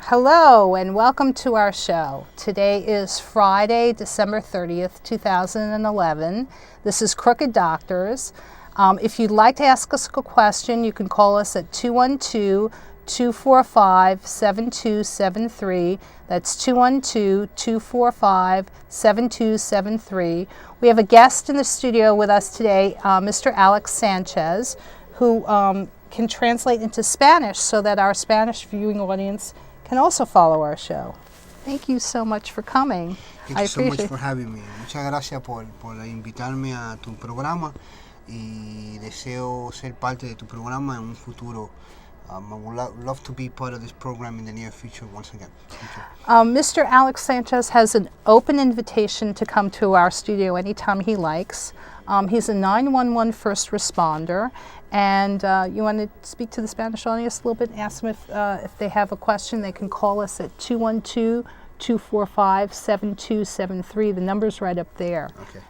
Hello and welcome to our show. Today is Friday, December 30th, 2011. This is Crooked Doctors. If you'd like to ask us a question, you can call us at 212-245-7273. That's 212-245-7273. We have a guest in the studio with us today, Mr. Alex Sanchez, who can translate into Spanish so that our Spanish viewing audience can also follow our show. Thank you so much for coming. Thank you so much for having me. Muchas gracias por invitarme a tu programa y deseo ser parte de tu programa en un futuro. I would love to be part of this program in the near future once again. Mr. Alex Sanchez has an open invitation to come to our studio anytime he likes. He's a 911 first responder, and you want to speak to the Spanish audience a little bit and ask them if they have a question. They can call us at 212-245-7273. The number's right up there. Okay.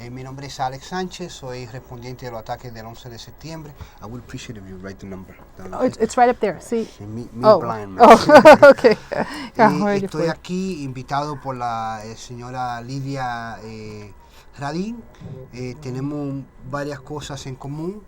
Mi nombre es Alex Sanchez, soy respondiente de los ataques del 11 de septiembre. I would appreciate if you write the number down. Oh, it's right up there. See? Me blind, man. Oh, okay. Estoy aquí invitado por la señora Lidya Radin. Tenemos varias cosas en común.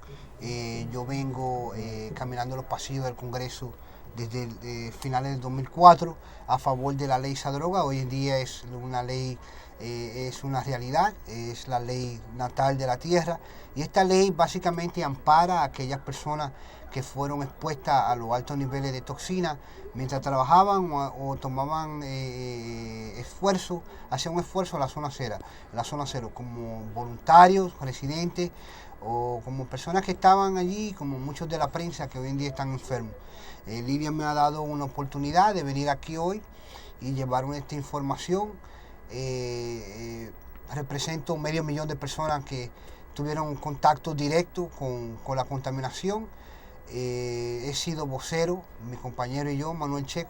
Yo vengo caminando los pasillos del Congreso desde finales del 2004 a favor de la ley Zadroga. Hoy en día es una ley, es una realidad, es la ley natal de la tierra, y esta ley básicamente ampara a aquellas personas que fueron expuestas a los altos niveles de toxinas mientras trabajaban o tomaban esfuerzo, hacían un esfuerzo en la zona cero, como voluntarios, residentes o como personas que estaban allí, como muchos de la prensa que hoy en día están enfermos. Lidya me ha dado una oportunidad de venir aquí hoy y llevar esta información. Represento 500,000 de personas que tuvieron contacto directo con la contaminación. He sido vocero, mi compañero y yo, Manuel Checo,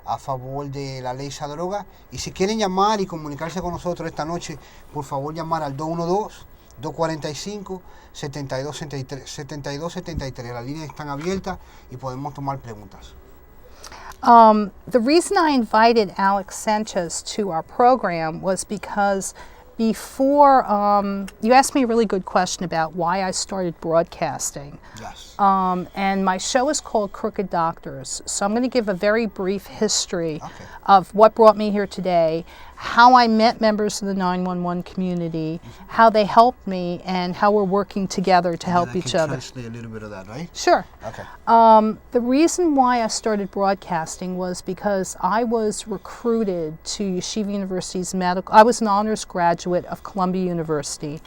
a favor de la ley Zadroga. Y si quieren llamar y comunicarse con nosotros esta noche, por favor llamar al 212-245-7273. Las líneas están abiertas y podemos tomar preguntas. The reason I invited Alex Sanchez to our program was because before, you asked me a really good question about why I started broadcasting. Yes. And my show is called Crooked Doctors. So I'm going to give a very brief history of what brought me here today, how I met members of the 911 community, how they helped me, and how we're working together to help each other. Translate a little bit of that, right? Sure. Okay. The reason why I started broadcasting was because I was recruited to Yeshiva University's medical. I was an honors graduate of Columbia University.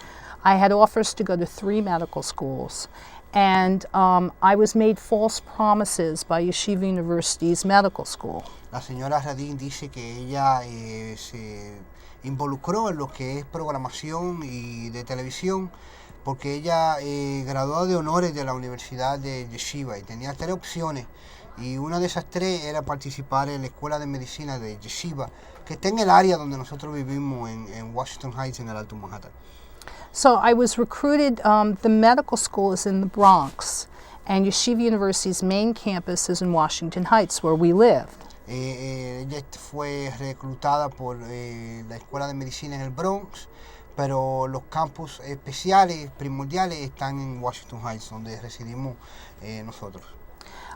I had offers to go to 3 medical schools, and I was made false promises by Yeshiva University's medical school. La señora Radin dice que ella se involucró en lo que es programación y de televisión porque ella graduó de honores de la Universidad de Yeshiva y tenía 3 opciones, y una de esas 3 era participar en la Escuela de Medicina de Yeshiva, que está en el área donde nosotros vivimos en Washington Heights, en el Alto Manhattan. So I was recruited, the medical school is in the Bronx, and Yeshiva University's main campus is in Washington Heights, where we lived. Ella fue reclutada por la Escuela de Medicina en el Bronx, pero los campus especiales, primordiales, están en Washington Heights, donde residimos nosotros.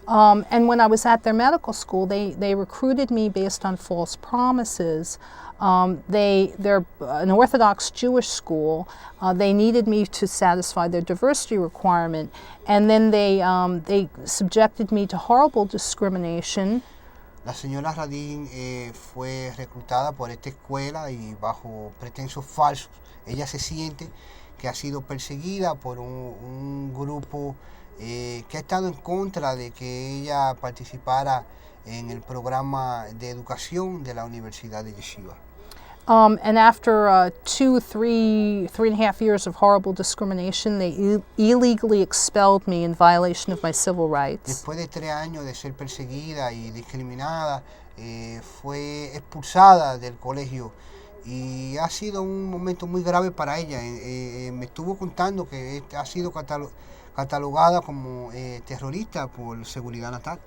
And when I was at their medical school, they recruited me based on false promises. They're an Orthodox Jewish school. They needed me to satisfy their diversity requirement, and then they subjected me to horrible discrimination. La señora Radin fue reclutada por esta escuela y bajo pretensos falsos. Ella se siente que ha sido perseguida por un grupo que ha estado en contra de que ella participara en el programa de educación de la Universidad de Yeshiva. And after 3.5 years of horrible discrimination, they illegally expelled me in violation of my civil rights. Después de 3 años de ser perseguida y discriminada, fue expulsada del colegio, y ha sido un momento muy grave para ella. Me estuvo contando que ha sido catalogada como terrorista por seguridad natal.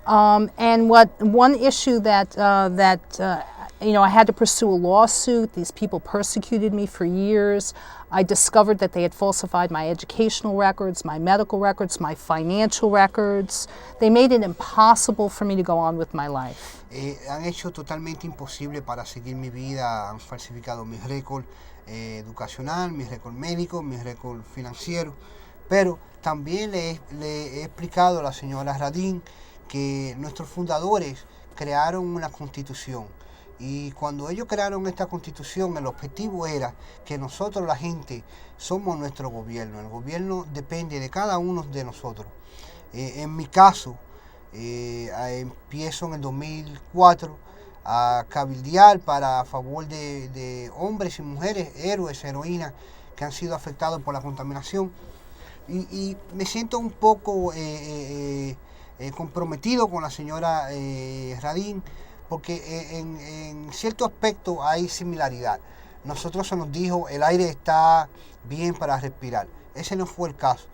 And one issue that I had to pursue a lawsuit. These people persecuted me for years. I discovered that they had falsified my educational records, my medical records, my financial records. They made it impossible for me to go on with my life. Han hecho totalmente imposible para seguir mi vida. Han falsificado mis récords educacional, mis récords médicos, mis récords financieros. Pero también le he explicado a la señora Radin que nuestros fundadores crearon una constitución. Y cuando ellos crearon esta constitución, el objetivo era que nosotros, la gente, somos nuestro gobierno. El gobierno depende de cada uno de nosotros. En mi caso, empiezo en el 2004 a cabildear a favor de hombres y mujeres, héroes, heroínas, que han sido afectados por la contaminación. Y me siento un poco comprometido con la señora Radin, porque en cierto aspecto hay similaridad. Nosotros se nos dijo el aire está bien para respirar. Ese no fue el caso.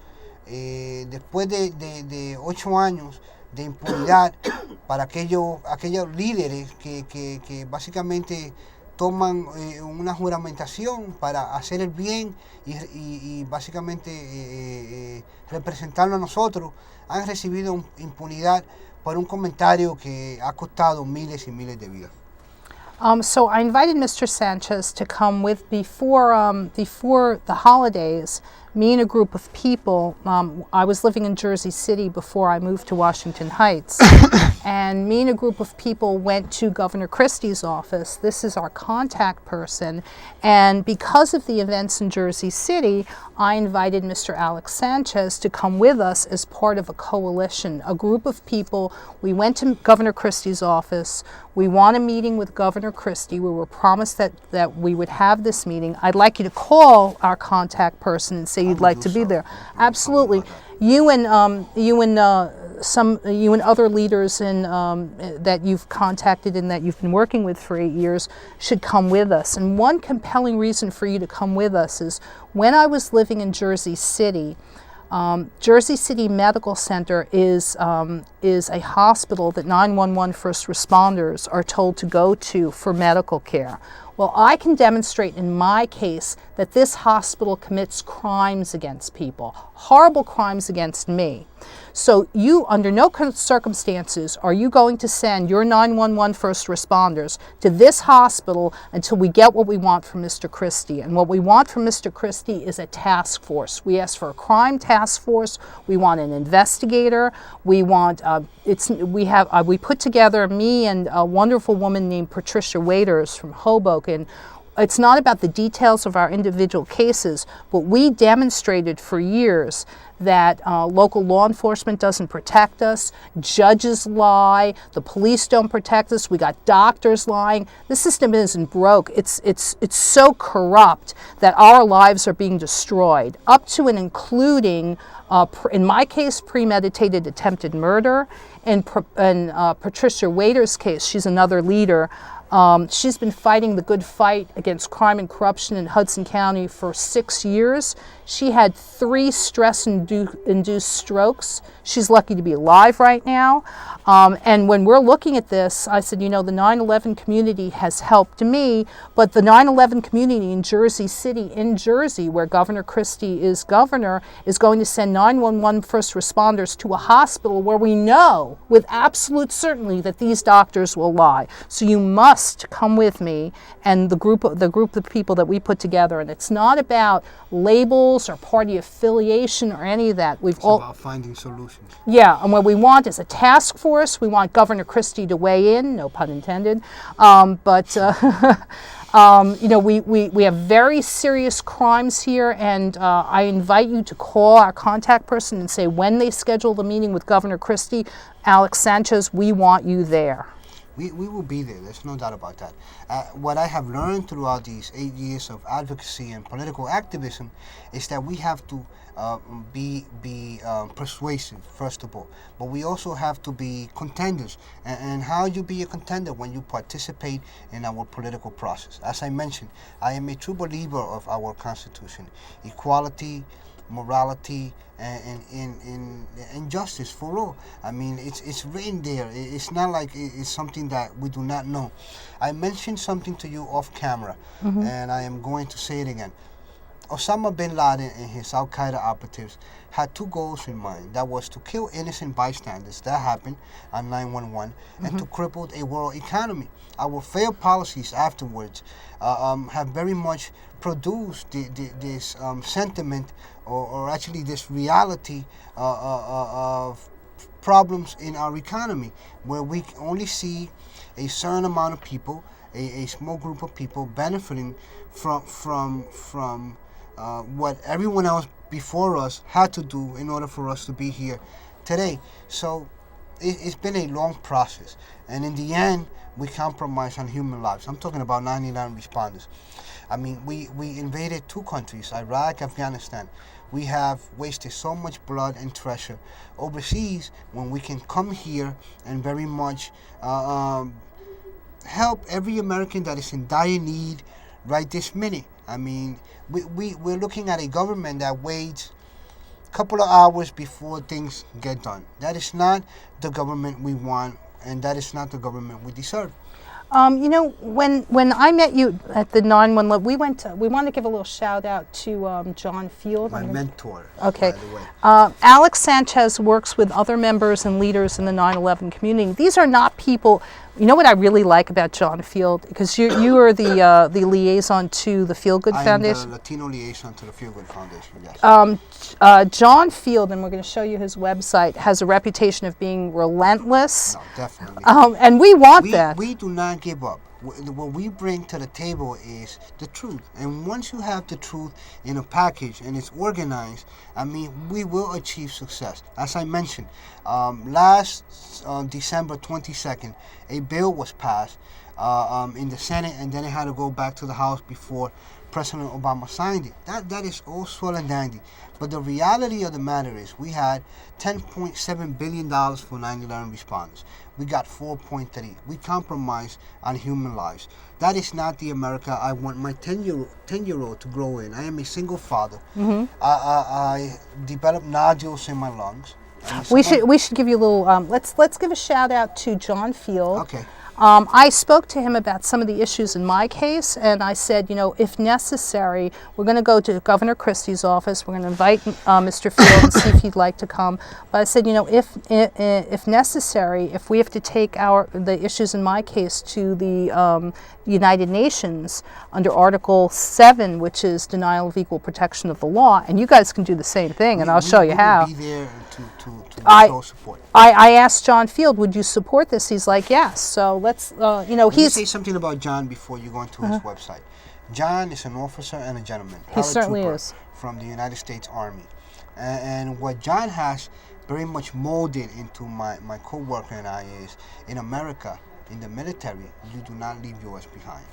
Después de 8 años de impunidad para aquellos líderes que básicamente toman una juramentación para hacer el bien y básicamente representarlo a nosotros, han recibido impunidad por un comentario que ha costado miles y miles de vidas. So I invited Mr. Sanchez to come with before the holidays. Me and a group of people, I was living in Jersey City before I moved to Washington Heights, and me and a group of people went to Governor Christie's office. This is our contact person, and because of the events in Jersey City, I invited Mr. Alex Sanchez to come with us as part of a coalition, a group of people. We went to Governor Christie's office. We want a meeting with Governor Christie. We were promised that we would have this meeting. I'd like you to call our contact person and say you'd like to be there. Absolutely. You and other leaders that you've contacted and that you've been working with for 8 years should come with us. And one compelling reason for you to come with us is when I was living in Jersey City, Jersey City Medical Center is a hospital that 911 first responders are told to go to for medical care. Well, I can demonstrate in my case that this hospital commits crimes against people, horrible crimes against me. So you, under no circumstances, are you going to send your 911 first responders to this hospital until we get what we want from Mr. Christie. And what we want from Mr. Christie is a task force. We ask for a crime task force. We want an investigator. We want we put together, me and a wonderful woman named Patricia Waiters from Hoboken. It's not about the details of our individual cases, but we demonstrated for years that local law enforcement doesn't protect us, judges lie, the police don't protect us, we got doctors lying. The system isn't broke. It's so corrupt that our lives are being destroyed, up to and including, in my case, premeditated attempted murder. In Patricia Waiters' case, she's another leader. She's been fighting the good fight against crime and corruption in Hudson County for 6 years. She had 3 stress-induced strokes. She's lucky to be alive right now. And when we're looking at this, I said, the 9/11 community has helped me, but the 9/11 community in Jersey City, in Jersey, where Governor Christie is governor, is going to send 911 first responders to a hospital where we know with absolute certainty that these doctors will lie. So you must come with me and the group of people that we put together. And it's not about labels or party affiliation or any of that. It's about finding solutions. Yeah, and what we want is a task force. We want Governor Christie to weigh in, no pun intended. We have very serious crimes here, and I invite you to call our contact person and say when they schedule the meeting with Governor Christie, Alex Sanchez, we want you there. We will be there. There's no doubt about that. What I have learned throughout these 8 years of advocacy and political activism is that we have to be persuasive, first of all, but we also have to be contenders. And how you be a contender? When you participate in our political process. As I mentioned, I am a true believer of our Constitution. Equality, morality, and justice for all. I mean, it's written there. It's not like it's something that we do not know. I mentioned something to you off camera, and I am going to say it again. Osama bin Laden and his Al-Qaeda operatives had two goals in mind. That was to kill innocent bystanders. That happened on 9/11, and to cripple a world economy. Our failed policies afterwards have very much produced this sentiment, or actually this reality of problems in our economy, where we only see a certain amount of people, a small group of people benefiting from what everyone else before us had to do in order for us to be here today. So it's been a long process, and in the end, we compromise on human lives. I'm talking about 99 responders. I mean, we invaded two countries, Iraq, Afghanistan. We have wasted so much blood and treasure overseas when we can come here and very much help every American that is in dire need right this minute. I mean, we're looking at a government that waits a couple of hours before things get done. That is not the government we want, and that is not the government we deserve. You know, when I met you at the 911, we want to give a little shout out to John Field. My mentor, okay. By the way. Alex Sanchez works with other members and leaders in the 9/11 community. These are not people. You know what I really like about John Field, because you are the liaison to the Feel Good Foundation. I'm the Latino liaison to the Feel Good Foundation. Yes. John Field, and we're going to show you his website, has a reputation of being relentless. No, definitely. And we want that. We do not give up. What we bring to the table is the truth. And once you have the truth in a package and it's organized, I mean, we will achieve success. As I mentioned, last December 22nd, a bill was passed in the Senate, and then it had to go back to the House before President Obama signed it. That is all swell and dandy. But the reality of the matter is we had $10.7 billion for 9/11 responders. We got 4.3. We compromised on human lives. That is not the America I want my 10-year-old to grow in. I am a single father. I developed nodules in my lungs. We should give you a little. Let's give a shout out to John Field. Okay. I spoke to him about some of the issues in my case, and I said, you know, if necessary, we're going to go to Governor Christie's office. We're going to invite Mr. Field and see if he'd like to come. But I said, you know, if necessary, if we have to take the issues in my case to the United Nations under Article 7, which is denial of equal protection of the law, and you guys can do the same thing, and I'll show you how. Be there to show support. I asked John Field, would you support this? He's like, yes. So let's, you know, Let me say something about John before you go into his website. John is an officer and a gentleman. He certainly is. From the United States Army. And what John has very much molded into my co-worker and I is, in America, in the military, you do not leave yours behind.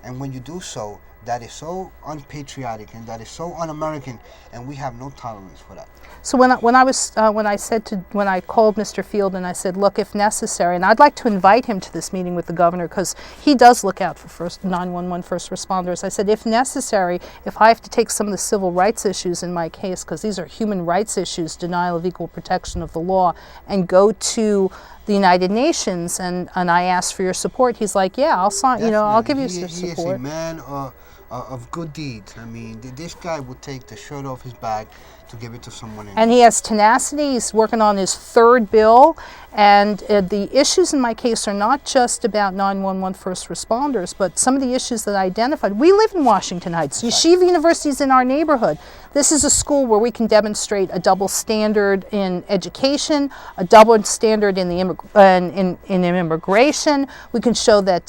And when you do so, that is so unpatriotic and that is so un-American, and we have no tolerance for that. So when I called Mr. Field and I said, look, if necessary, and I'd like to invite him to this meeting with the governor because he does look out for 911 first responders. I said, if necessary, if I have to take some of the civil rights issues in my case, because these are human rights issues, denial of equal protection of the law, and go to the United Nations, and I asked for your support. He's like, yeah, I'll sign. You know, I'll give you some support. He is a man of good deeds. I mean, this guy would take the shirt off his back to give it to someone else. And he has tenacity. He's working on his third bill. And the issues in my case are not just about 911 first responders, but some of the issues that I identified. We live in Washington Heights. Yeshiva University is in our neighborhood. This is a school where we can demonstrate a double standard in education, a double standard in the in immigration. We can show that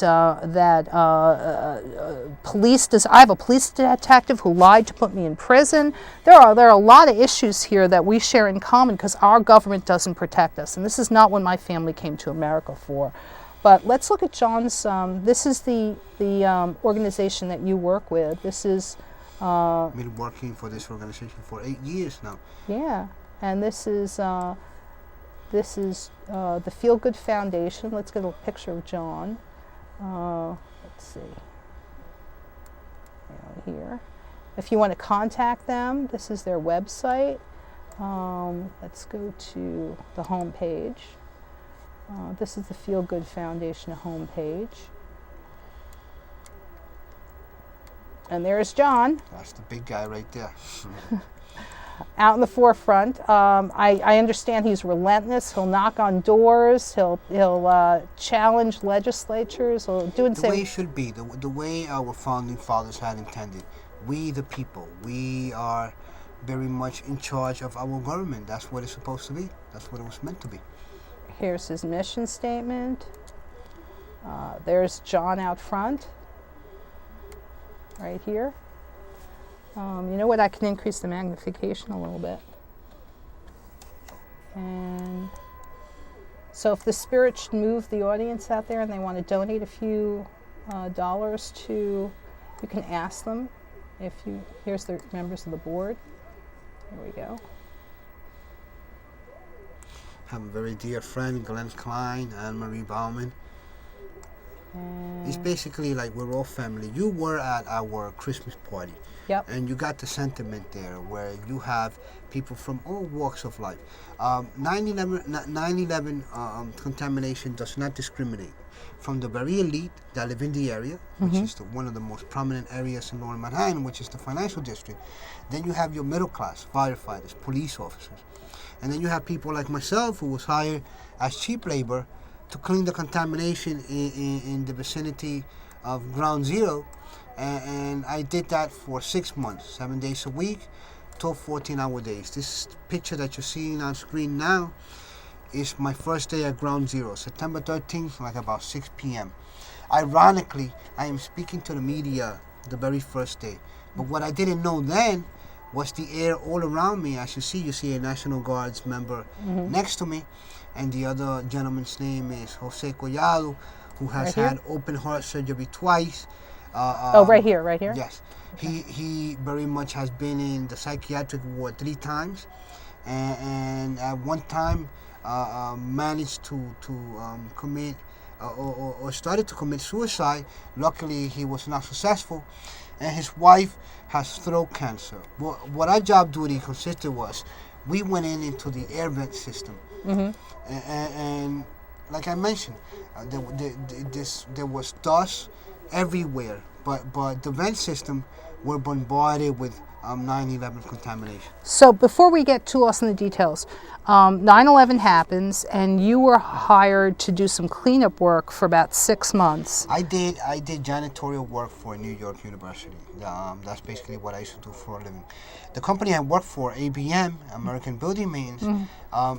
police. I have a police detective who lied to put me in prison. There are a lot of issues here that we share in common because our government doesn't protect us, and this is not what my family came to America for. But let's look at John's. This is the organization that you work with. This is. I've been working for this organization for 8 years now. Yeah, and this is the Feel Good Foundation. Let's get a picture of John. Let's see. Here. If you want to contact them, this is their website. Let's go to the home page. This is the Feel Good Foundation home page. And there's John. That's the big guy right there. Out in the forefront. I understand he's relentless. He'll knock on doors. He'll challenge legislatures. He'll do and the say way it should be. The way our founding fathers had intended. We the people. We are very much in charge of our government. That's what it's supposed to be. That's what it was meant to be. Here's his mission statement. There's John out front. Right here. You know what? I can increase the magnification a little bit. And so if the spirit should move the audience out there and they want to donate a few dollars to, you can ask them. Here's the members of the board. Here we go. I have a very dear friend, Glenn Klein, Anne-Marie Bauman. It's basically like we're all family. You were at our Christmas party. Yep. And you got the sentiment there where you have people from all walks of life. 9/11 contamination does not discriminate. From the very elite that live in the area, which is one of the most prominent areas in Lower Manhattan, which is the financial district. Then you have your middle class, firefighters, police officers. And then you have people like myself who was hired as cheap labor to clean the contamination in the vicinity of Ground Zero. And I did that for 6 months, 7 days a week, 12 14-hour days. This picture that you're seeing on screen now is my first day at Ground Zero, September 13th, like about 6 p.m. Ironically, I am speaking to the media the very first day. But what I didn't know then was the air all around me. As you see a National Guards member next to me, and the other gentleman's name is Jose Collado, who has had open heart surgery twice. Right here? Yes. Okay. He very much has been in the psychiatric ward 3 times, and at one time managed to commit or started to commit suicide. Luckily, he was not successful, and his wife has throat cancer. What our job duty consisted was, we went into the air vent system, and like I mentioned, there was dust everywhere, but the vent system were bombarded with 9/11 contamination. So before we get too lost in the details, 9/11 happens, and you were hired to do some cleanup work for about 6 months. I did janitorial work for New York University. That's basically what I used to do for a living. The company I worked for, ABM, American Building Maintenance,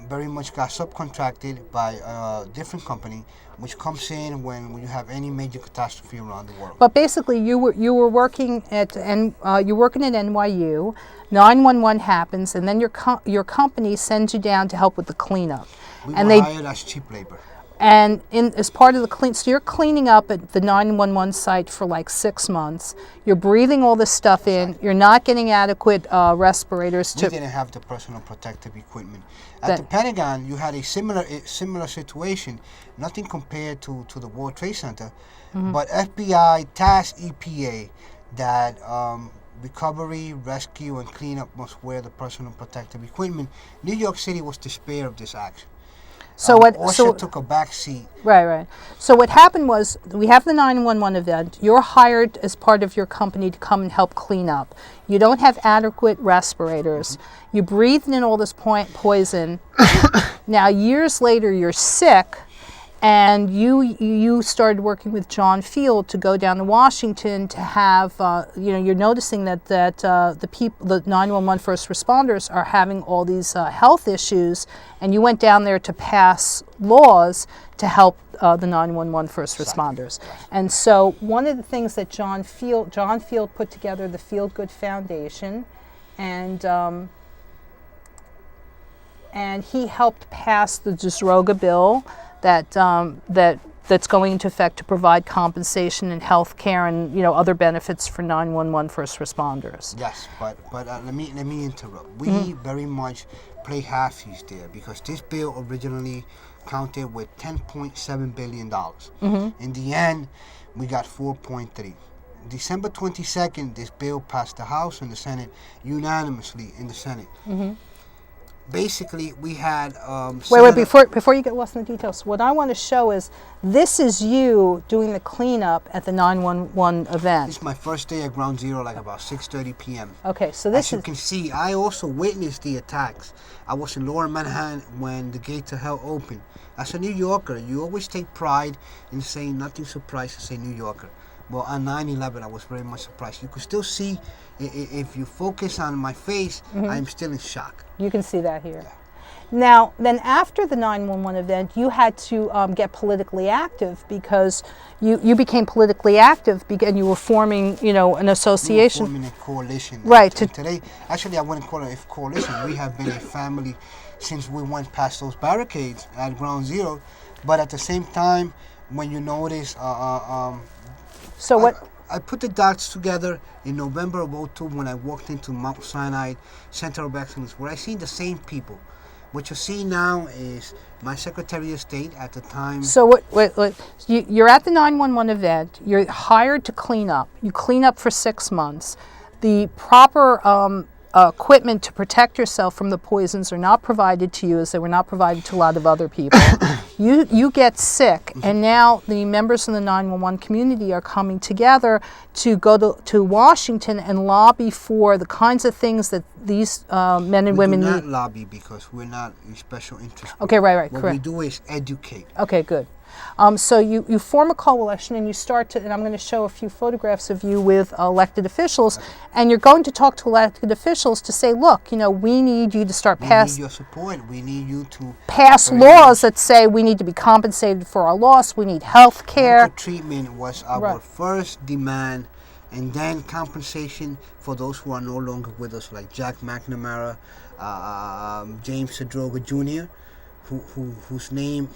very much got subcontracted by a different company, which comes in when you have any major catastrophe around the world. But basically, you were working at NYU. 9/11 happens, and then your company sends you down to help with the cleanup. We and were hired as cheap labor. And as part of the so you're cleaning up at the 911 site for like 6 months. You're breathing all this stuff in. You're not getting adequate respirators. We didn't have the personal protective equipment. At the Pentagon, you had a similar situation. Nothing compared to the World Trade Center, but FBI tasked EPA that recovery, rescue, and cleanup must wear the personal protective equipment. New York City was despair of this action. So OSHA took a back seat. Right. So what happened was, we have the 911 event. You're hired as part of your company to come and help clean up. You don't have adequate respirators. You breathed in all this poison. Now, years later, you're sick, and you started working with John Field to go down to Washington to have, you're noticing that the 911 first responders are having all these health issues, and you went down there to pass laws to help the 911 first responders. And so one of the things that John Field put together, the Feel Good Foundation, and he helped pass the Zadroga bill that's going into effect to provide compensation and health care and other benefits for 911 first responders. Yes, but let me interrupt. We very much play halfies there, because this bill originally counted with $10.7 billion. In the end, we got 4.3. December 22nd, this bill passed the House and the Senate unanimously in the Senate. Basically, we had wait, before you get lost in the details, what I want to show is this is you doing the cleanup at the 911 event. This is my first day at Ground Zero, like about 6:30 p.m. Okay, so this As you can see, I also witnessed the attacks. I was in Lower Manhattan when the gate to hell opened. As a New Yorker, you always take pride in saying nothing surprised to say New Yorker. Well, on 9/11, I was very much surprised. You could still see, if you focus on my face, I'm still in shock. You can see that here. Yeah. Now, then after the 911 event, you had to get politically active because you became politically active and you were forming, an association. We were forming a coalition. Right. Today, actually, I wouldn't call it a coalition. We have been a family since we went past those barricades at Ground Zero. But at the same time, when you notice, so what? I put the dots together in November of 2002 when I walked into Mount Sinai Center of Excellence, where I seen the same people. What you see now is my Secretary of State at the time. So you're at the 911 event. You're hired to clean up. You clean up for 6 months. The proper equipment to protect yourself from the poisons are not provided to you, as they were not provided to a lot of other people. You get sick, and now the members of the 911 community are coming together to go to Washington and lobby for the kinds of things that these men and women need. We do not lobby because we're not a special interest group. Okay, right, what correct. We do is educate. Okay, good. So you form a coalition and you start to, and I'm going to show a few photographs of you with elected officials, and you're going to talk to elected officials to say, look, we need you to start passing. We need your support. We need you to pass laws that say we need to be compensated for our loss. We need health care. Medical treatment was our first demand, and then compensation for those who are no longer with us, like Jack McNamara, James Zadroga Jr., whose name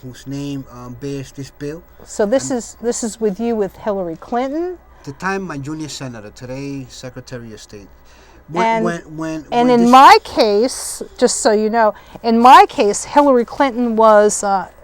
bears this bill. So this is with you with Hillary Clinton. At the time, my junior senator, today Secretary of State. In my case, just so you know, in my case, Hillary Clinton was.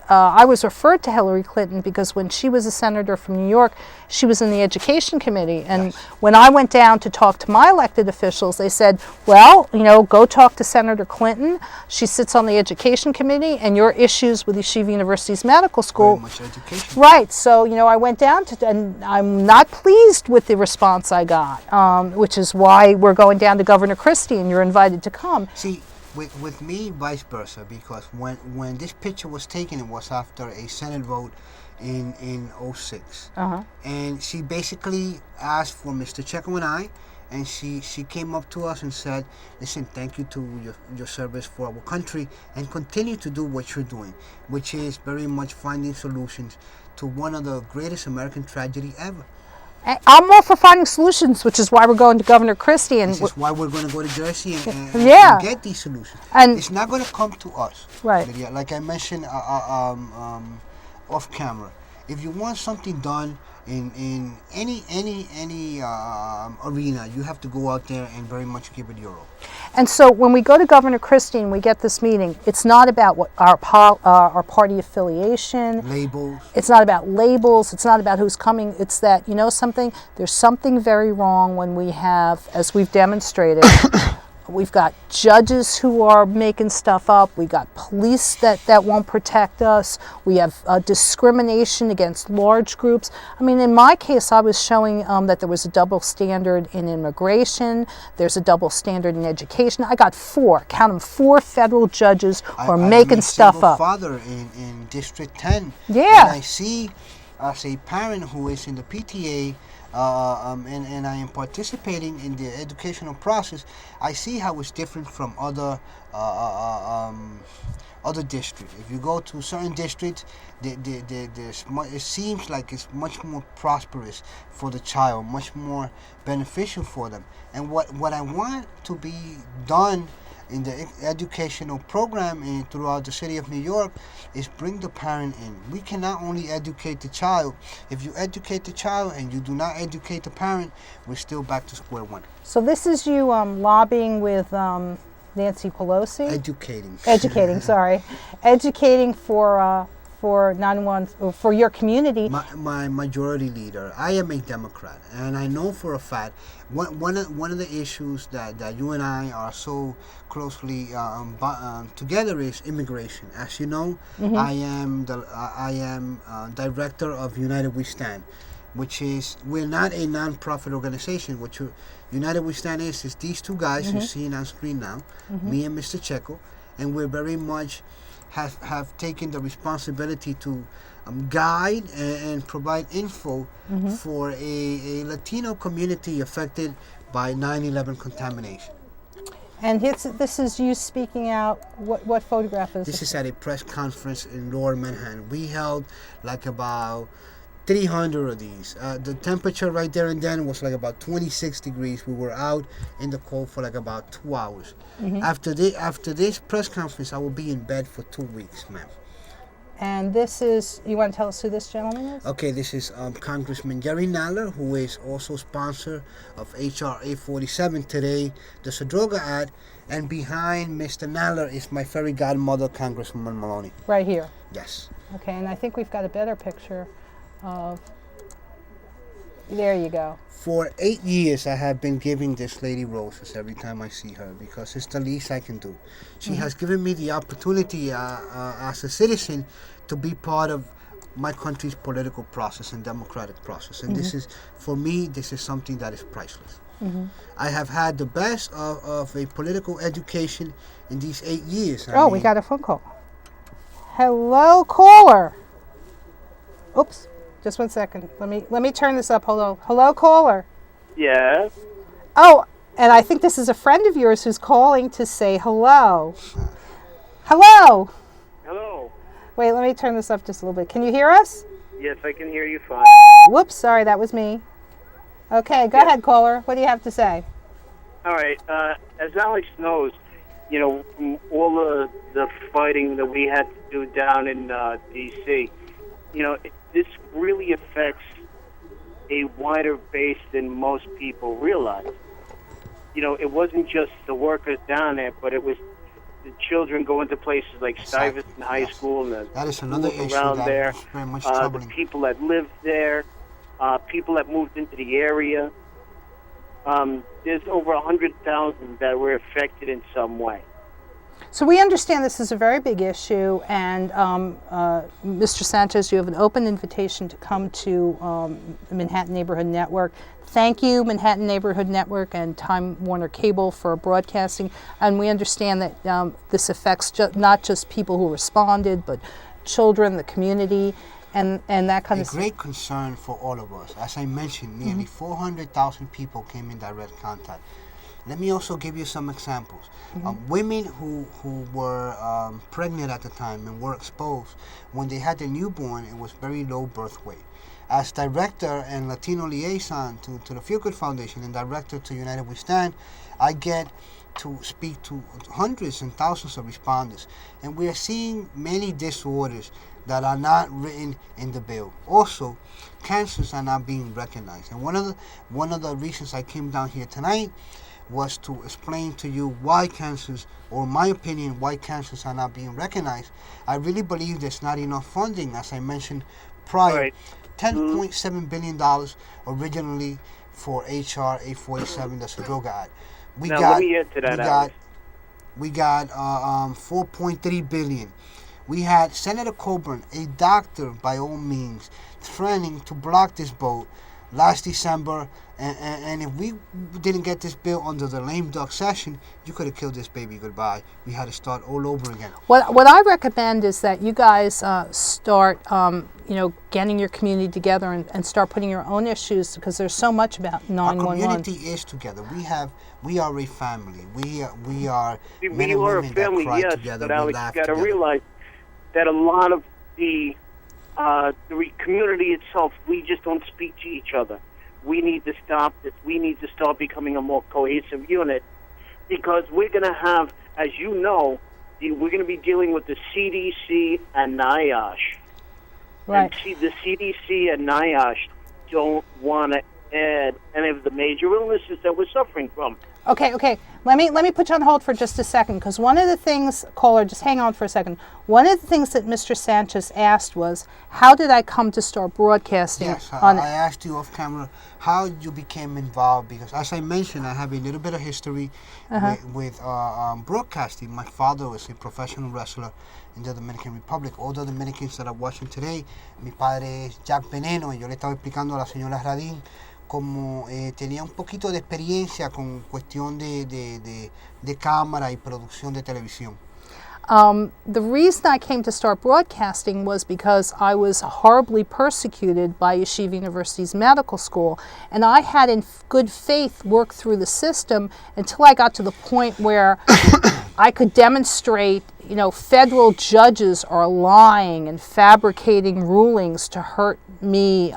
I was referred to Hillary Clinton because when she was a senator from New York, she was in the Education Committee. And when I went down to talk to my elected officials, they said, well, go talk to Senator Clinton. She sits on the Education Committee, and your issues with Yeshiva University's medical school. Very much education. Right. So, I went down and I'm not pleased with the response I got, which is why we're going down to Governor Christie, and you're invited to come. See, with me, vice versa, because when this picture was taken, it was after a Senate vote in 2006. And she basically asked for Mr. Checo and I, and she came up to us and said, listen, thank you to your service for our country, and continue to do what you're doing, which is very much finding solutions to one of the greatest American tragedy ever. I'm all for finding solutions, which is why we're going to Governor Christie. And this is why we're going to go to Jersey and get these solutions. And it's not going to come to us. Right. Lydia. Like I mentioned off camera, if you want something done in any arena, you have to go out there and very much give it your all. And so when we go to Governor Christie and we get this meeting, it's not about what our party affiliation. Labels. It's not about labels. It's not about who's coming. It's that, something, there's something very wrong when we have, as we've demonstrated, we've got judges who are making stuff up. We've got police that won't protect us. We have discrimination against large groups. I mean, in my case, I was showing that there was a double standard in immigration. There's a double standard in education. I got 4 federal judges who are making stuff up. Father in District 10. Yeah. And I see, as a parent who is in the PTA, and I am participating in the educational process, I see how it's different from other districts. If you go to certain districts, it seems like it's much more prosperous for the child, much more beneficial for them. And what I want to be done in the educational program throughout the city of New York is bring the parent in. We cannot only educate the child. If you educate the child and you do not educate the parent, we're still back to square one. So this is you lobbying with Nancy Pelosi? Educating. Educating, sorry. Educating for for 911 or for your community. My majority leader. I am a Democrat, and I know for a fact one of the issues that you and I are so closely together is immigration. As you know, I am director of United We Stand, which is, we're not a non-profit organization. What United We Stand is these two guys you're seeing on screen now, me and Mr. Checo, and we're very much have taken the responsibility to guide and provide info for a Latino community affected by 9/11 contamination. And this is you speaking out. What photograph is this? This is at a press conference in Lower Manhattan. We held like about 300 of these. The temperature right there and then was like about 26 degrees. We were out in the cold for like about 2 hours. After this press conference, I will be in bed for 2 weeks, ma'am. And this is, you want to tell us who this gentleman is? Okay, this is Congressman Jerry Nadler, who is also sponsor of H.R. 847 today, the Zadroga ad, and behind Mr. Nadler is my fairy godmother, Congresswoman Maloney. Right here? Yes. Okay, and I think we've got a better picture of, there you go. For 8 years, I have been giving this lady roses every time I see her because it's the least I can do. She has given me the opportunity as a citizen to be part of my country's political process and democratic process. And this is, for me, this is something that is priceless. I have had the best of a political education in these 8 years. I mean, we got a phone call. Hello, caller. Oops. Just 1 second. Let me turn this up. Hello, caller. Yes. Oh, and I think this is a friend of yours who's calling to say hello. Hello. Hello. Wait, let me turn this up just a little bit. Can you hear us? Yes, I can hear you fine. Whoops, sorry, that was me. Okay, go ahead, caller. What do you have to say? All right. As Alex knows, you know, from all the fighting that we had to do down in D.C., you know, this really affects a wider base than most people realize. You know, it wasn't just the workers down there, but it was the children going to places like Stuyvesant High School and that is another issue around that there. is very much troubling. The people that lived there, people that moved into the area. There's over 100,000 that were affected in some way. So we understand this is a very big issue, and Mr. Sanchez, you have an open invitation to come to the Manhattan Neighborhood Network. Thank you, Manhattan Neighborhood Network and Time Warner Cable, for broadcasting. And we understand that this affects not just people who responded, but children, the community, and that kind of stuff. A great concern for all of us. As I mentioned, nearly 400,000 people came in direct contact. Let me also give you some examples. Women who were pregnant at the time and were exposed, when they had their newborn, it was very low birth weight. As director and Latino liaison to the Feel Good Foundation and director to United We Stand, I get to speak to hundreds and thousands of responders. And we are seeing many disorders that are not written in the bill. Also, cancers are not being recognized. And one of the reasons I came down here tonight was to explain to you why cancers, or my opinion, why cancers are not being recognized. I really believe there's not enough funding, as I mentioned prior. Right. $10.7 billion originally for H.R. 847, the Zadroga ad. Let me add to that, we got $4.3 billion. We had Senator Coburn, a doctor by all means, threatening to block this vote last December, and if we didn't get this bill under the lame duck session, you could have killed this baby goodbye. We had to start all over again. What I recommend is that you guys start, getting your community together and start putting your own issues, because there's so much about 911. Our community is together. We are a family. We are men and are women a family, that cry yes, together. But Alex, we laugh you got to together. realize that a lot of the community itself, we just don't speak to each other. We need to stop this. We need to start becoming a more cohesive unit, because we're going to have, as you know, we're going to be dealing with the CDC and NIOSH. Right. And the CDC and NIOSH don't want to add any of the major illnesses that we're suffering from. Okay. Let me put you on hold for just a second, because one of the things, caller, just hang on for a second. One of the things that Mr. Sanchez asked was, how did I come to start broadcasting? Yes, I asked you off camera how you became involved, because as I mentioned, I have a little bit of history with broadcasting. My father was a professional wrestler in the Dominican Republic. All the Dominicans that are watching today, mi padre es Jack Veneno, y yo le estaba explicando a la señora Radin como tenía un poquito de experiencia con cuestión de cámara y producción de televisión. The reason I came to start broadcasting was because I was horribly persecuted by Yeshiva University's medical school, and I had in good faith worked through the system until I got to the point where I could demonstrate, federal judges are lying and fabricating rulings to hurt me.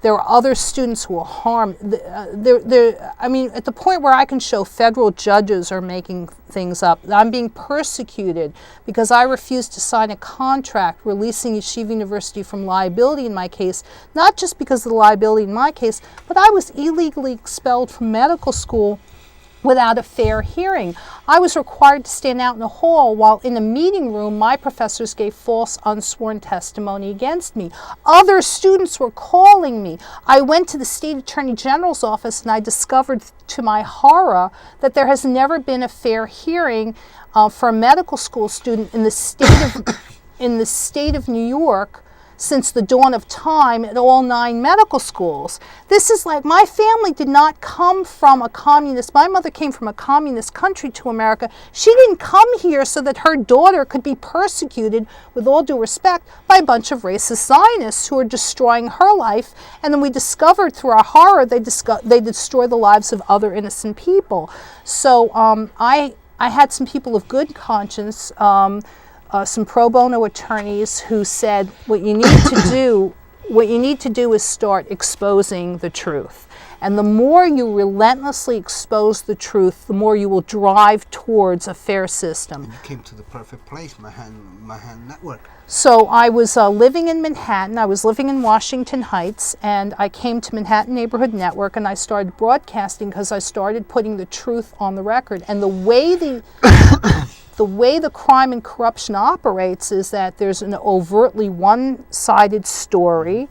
There are other students who are harmed. At the point where I can show federal judges are making things up, I'm being persecuted because I refused to sign a contract releasing Yeshiva University from liability in my case, not just because of the liability in my case, but I was illegally expelled from medical school without a fair hearing. I was required to stand out in the hall while in a meeting room my professors gave false unsworn testimony against me. Other students were calling me. I went to the State Attorney General's office and I discovered to my horror that there has never been a fair hearing for a medical school student in the state of New York since the dawn of time at all 9 medical schools. This is like, my family did not come from a communist, my mother came from a communist country to America. She didn't come here so that her daughter could be persecuted, with all due respect, by a bunch of racist Zionists who are destroying her life. And then we discovered through our horror, they destroy the lives of other innocent people. So I had some people of good conscience, some pro bono attorneys who said, what you need to do is start exposing the truth. And the more you relentlessly expose the truth, the more you will drive towards a fair system. And you came to the perfect place, Manhattan Network. So I was living in Manhattan. I was living in Washington Heights, and I came to Manhattan Neighborhood Network, and I started broadcasting because I started putting the truth on the record. And the way the crime and corruption operates is that there's an overtly one-sided story.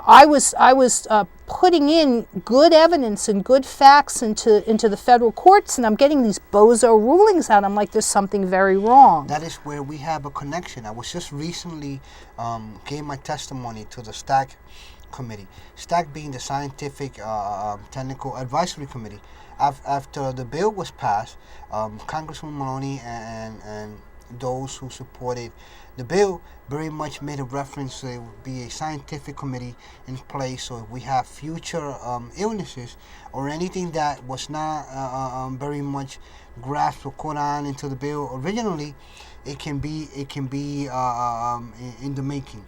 I was putting in good evidence and good facts into the federal courts, and I'm getting these bozo rulings out. I'm like, there's something very wrong. That is where we have a connection. I was just recently gave my testimony to the STAC committee. STAC being the Scientific Technical Advisory Committee. After the bill was passed, Congressman Maloney and those who supported the bill very much made a reference to there would be a scientific committee in place, so if we have future illnesses or anything that was not very much grasped or caught on into the bill originally, it can be in the making.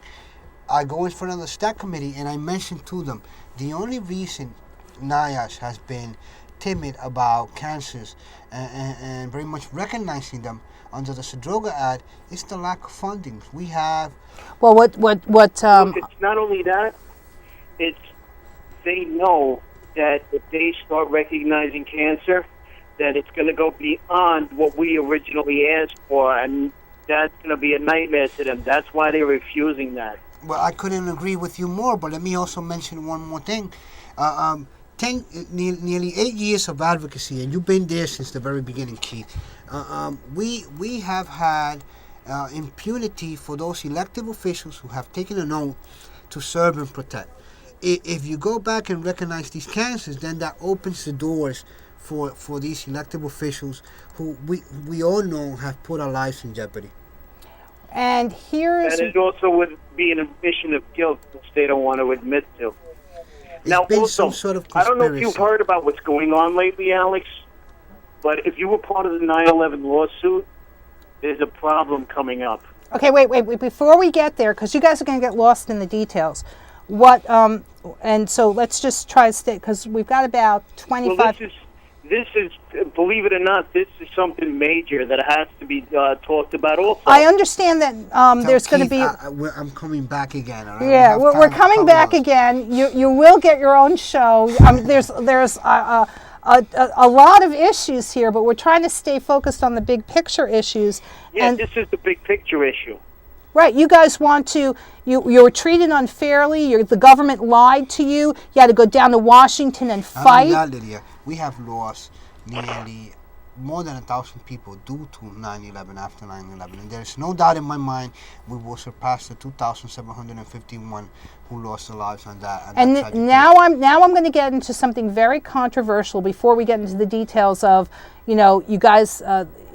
I go in front of the STAC committee and I mentioned to them the only reason NIOSH has been timid about cancers and very much recognizing them under the Zadroga Act is the lack of funding. We have... Well, what it's not only that, it's they know that if they start recognizing cancer, that it's going to go beyond what we originally asked for, and that's going to be a nightmare to them. That's why they're refusing that. Well, I couldn't agree with you more, but let me also mention one more thing. Nearly 8 years of advocacy, and you've been there since the very beginning, Keith. We have had impunity for those elected officials who have taken an oath to serve and protect. If you go back and recognize these cancers, then that opens the doors for these elected officials who we all know have put our lives in jeopardy. And here's... And it also would be an admission of guilt, which they don't want to admit to. Now, been also, some sort of I don't know if you've heard about what's going on lately, Alex, but if you were part of the 9/11 lawsuit, there's a problem coming up. Okay, wait. Before we get there, because you guys are going to get lost in the details. And so let's just try to stay, because we've got about 25... Well, this is, believe it or not, this is something major that has to be talked about also. I understand that there's going to be... I'm coming back again. All right? Yeah, we're coming back again. You will get your own show. There's a lot of issues here, but we're trying to stay focused on the big picture issues. Yeah, and this is the big picture issue. Right, you guys want to, you were treated unfairly, the government lied to you, you had to go down to Washington and fight. Not only that, Lydia, we have lost nearly more than 1,000 people due to 9/11, after 9/11. And there's no doubt in my mind we will surpass the 2,751 who lost their lives on that. And now I'm going to get into something very controversial before we get into the details of, you guys,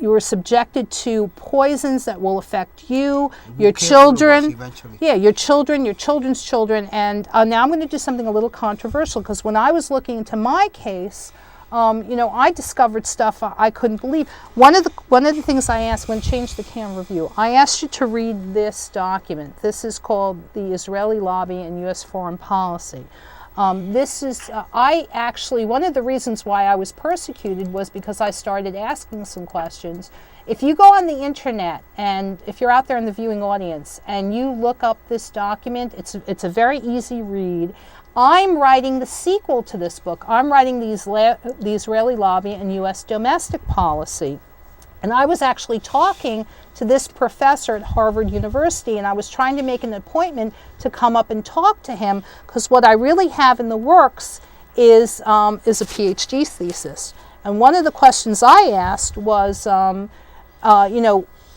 you were subjected to poisons that will affect you, your children, your children, your children's children. And now I'm going to do something a little controversial, because when I was looking into my case, I discovered stuff I couldn't believe. One of the things I asked when Change the Camera View, I asked you to read this document. This is called the Israeli Lobby and U.S. Foreign Policy. This is, one of the reasons why I was persecuted was because I started asking some questions. If you go on the internet, and if you're out there in the viewing audience, and you look up this document, it's a very easy read. I'm writing the sequel to this book. I'm writing the Israeli Lobby and U.S. Domestic Policy. And I was actually talking to this professor at Harvard University, and I was trying to make an appointment to come up and talk to him, because what I really have in the works is a PhD thesis. And one of the questions I asked was,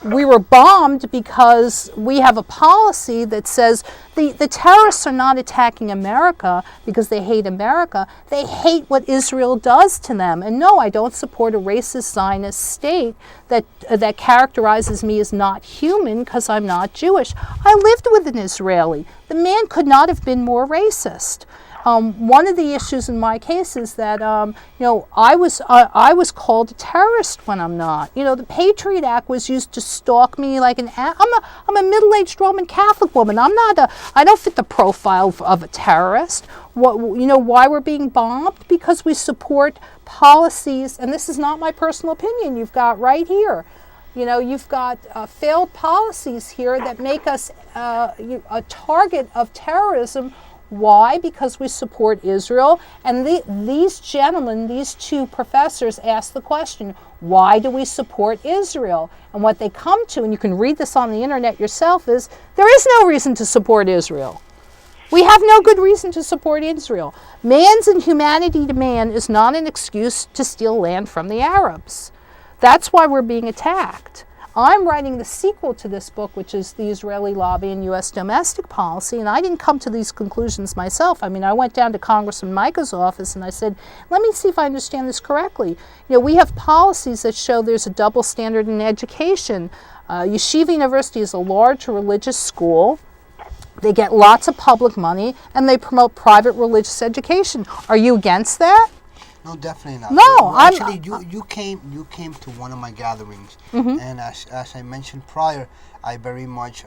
we were bombed because we have a policy that says the terrorists are not attacking America because they hate America. They hate what Israel does to them. And no, I don't support a racist Zionist state that characterizes me as not human because I'm not Jewish. I lived with an Israeli. The man could not have been more racist. One of the issues in my case is that I was called a terrorist when I'm not. The Patriot Act was used to stalk me like I'm a middle-aged Roman Catholic woman. I don't fit the profile of a terrorist. Why we're being bombed? Because we support policies, and this is not my personal opinion. You've got right here. You've got failed policies here that make us a target of terrorism. Why? Because we support Israel. And these gentlemen, these two professors, asked the question, why do we support Israel? And what they come to, and you can read this on the internet yourself, is there is no reason to support Israel. We have no good reason to support Israel. Man's inhumanity to man is not an excuse to steal land from the Arabs. That's why we're being attacked. I'm writing the sequel to this book, which is the Israeli Lobby and U.S. Domestic Policy, and I didn't come to these conclusions myself. I went down to Congressman Micah's office and I said, let me see if I understand this correctly. We have policies that show there's a double standard in education. Yeshiva University is a large religious school. They get lots of public money, and they promote private religious education. Are you against that? No, definitely not. No, actually, you came to one of my gatherings, and as I mentioned prior, I very much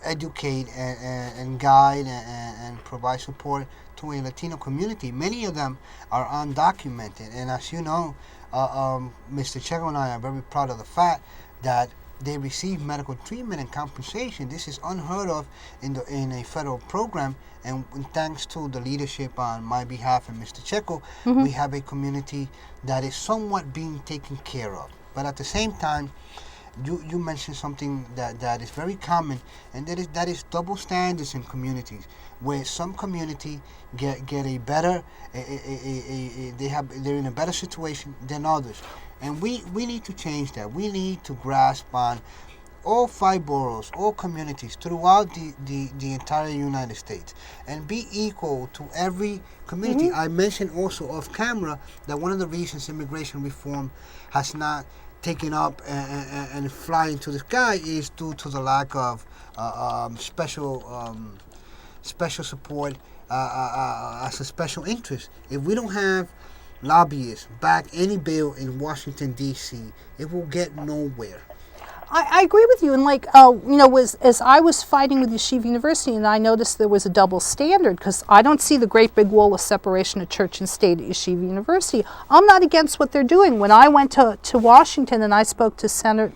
educate and guide and provide support to a Latino community. Many of them are undocumented, and as you know, Mr. Checo and I are very proud of the fact that they receive medical treatment and compensation. This is unheard of in a federal program, and thanks to the leadership on my behalf and Mr. Checo, we have a community that is somewhat being taken care of. But at the same time, you mentioned something that is very common, and that is double standards in communities, where some community get a better, they're in a better situation than others. And we need to change that. We need to grasp on all 5 boroughs, all communities throughout the entire United States, and be equal to every community. I mentioned also off camera that one of the reasons immigration reform has not taken up and fly into the sky is due to the lack of special support as a special interest. If we don't have lobbyists back any bill in Washington, D.C., it will get nowhere. I agree with you. And like, as I was fighting with Yeshiva University, and I noticed there was a double standard, because I don't see the great big wall of separation of church and state at Yeshiva University. I'm not against what they're doing. When I went to Washington and I spoke to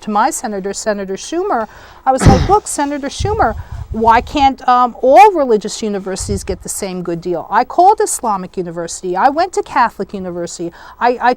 my senator, Senator Schumer, I was like, look, Senator Schumer, why can't all religious universities get the same good deal? I called Islamic University. I went to Catholic University. I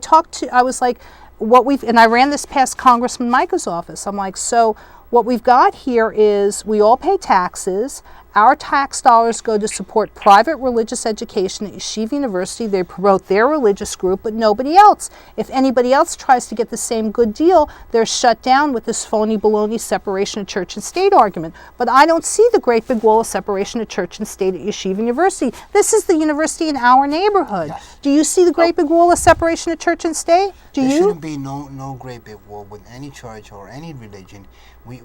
was like, and I ran this past Congressman Micah's office. I'm like, so what we've got here is we all pay taxes. Our tax dollars go to support private religious education at Yeshiva University. They promote their religious group, but nobody else. If anybody else tries to get the same good deal, they're shut down with this phony baloney separation of church and state argument. But I don't see the great big wall of separation of church and state at Yeshiva University. This is the university in our neighborhood. Yes. Do you see the great big wall of separation of church and state? Do There you? shouldn't be no great big wall with any church or any religion. We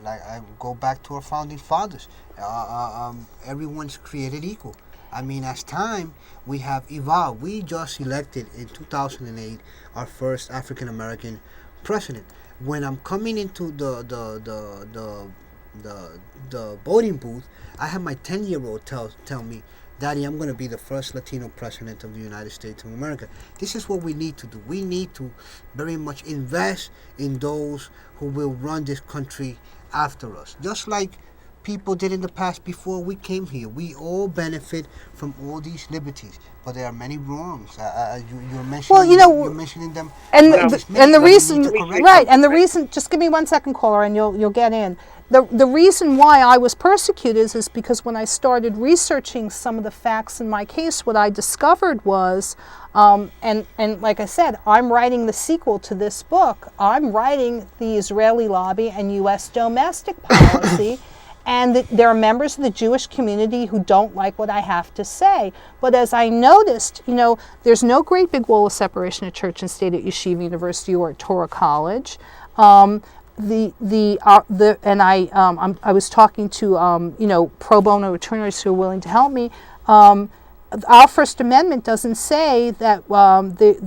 like, I go back to our founding fathers. Everyone's created equal. I mean, as time we have evolved. We just elected in 2008 our first African American president. When I'm coming into the voting booth, I have my 10-year-old tell me, Daddy, I'm going to be the first Latino president of the United States of America. This is what we need to do. We need to very much invest in those who will run this country after us. Just like people did in the past before we came here. We all benefit from all these liberties, but there are many wrongs. You're mentioning, you're mentioning them. And the reason, right? And the reason, just give me 1 second, caller, and you'll get in. The reason why I was persecuted is because when I started researching some of the facts in my case, what I discovered was, and like I said, I'm writing the sequel to this book. I'm writing the Israeli lobby and U.S. domestic policy. And there are members of the Jewish community who don't like what I have to say. But as I noticed, there's no great big wall of separation of church and state at Yeshiva University or at Torah College. I was talking to pro bono attorneys who are willing to help me. Our First Amendment doesn't say that the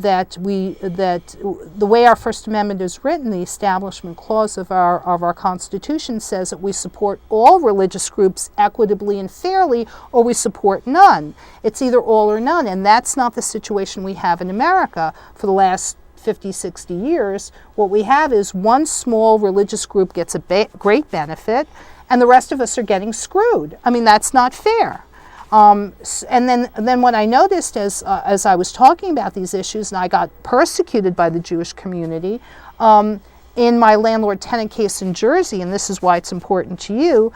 way our First Amendment is written, the Establishment Clause of our Constitution says that we support all religious groups equitably and fairly, or we support none. It's either all or none, and that's not the situation we have in America for the last 50, 60 years. What we have is one small religious group gets a great benefit, and the rest of us are getting screwed. I mean, that's not fair. And then what I noticed as I was talking about these issues, and I got persecuted by the Jewish community, in my landlord-tenant case in Jersey, and this is why it's important to you,